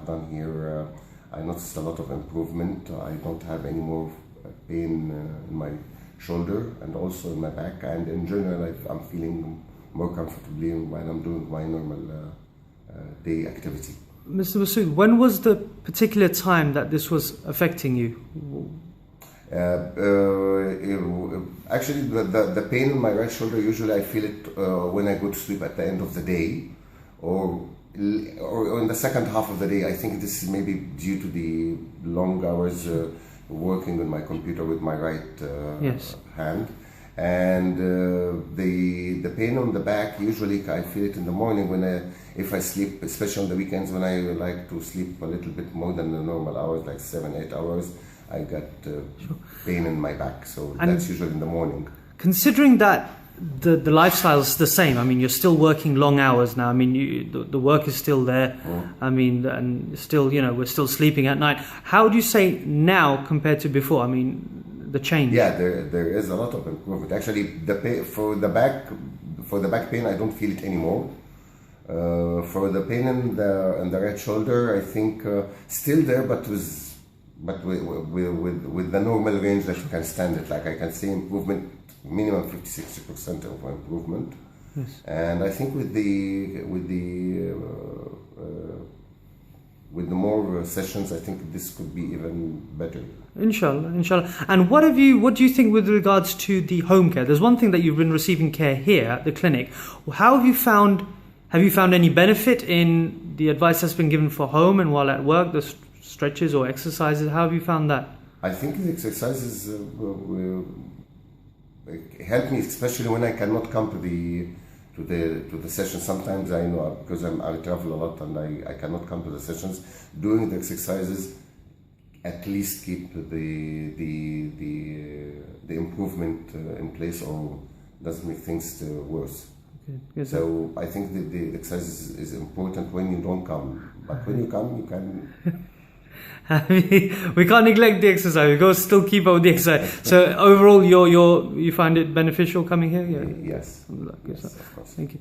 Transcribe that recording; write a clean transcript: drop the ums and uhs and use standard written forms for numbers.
done here, I noticed a lot of improvement. I don't have any more pain in my shoulder and also in my back, and in general I'm feeling more comfortably while I'm doing my normal day activity. Mr. Masood, when was the particular time that this was affecting you? Actually, the pain in my right shoulder, usually I feel it when I go to sleep at the end of the day, or in the second half of the day. I think this is maybe due to the long hours working on my computer with my right hand. And the pain on the back, usually I feel it in the morning if I sleep, especially on the weekends when I like to sleep a little bit more than the normal hours, like 7-8 hours. I got pain in my back, so that's usually in the morning. Considering that the lifestyle is the same, I mean, you're still working long hours now. I mean, the work is still there. I mean, and still, we're still sleeping at night. How do you say now compared to before? I mean, the change. Yeah, there is a lot of improvement. Actually, for the back pain, I don't feel it anymore. For the pain in the right shoulder, I think still there, but with the normal range that you can stand it. Like I can see improvement, minimum 50-60% of improvement. Yes. And I think with the more sessions, I think this could be even better. Inshallah. And what do you think with regards to the home care? There's one thing that you've been receiving care here at the clinic. How have you found any benefit in the advice that's been given for home and while at work, the stretches or exercises? How have you found that? I think the exercises help me, especially when I cannot come to the session. Sometimes I know, because I travel a lot and I cannot come to the sessions. Doing the exercises at least keep the improvement in place, or doesn't make things worse. Okay. Yes, so I think the exercise is important when you don't come, but when you come, you can. We can't neglect the exercise. We got to still keep up with the exercise. So overall, you find it beneficial coming here? Yeah. Yes. Yes, of course. Thank you.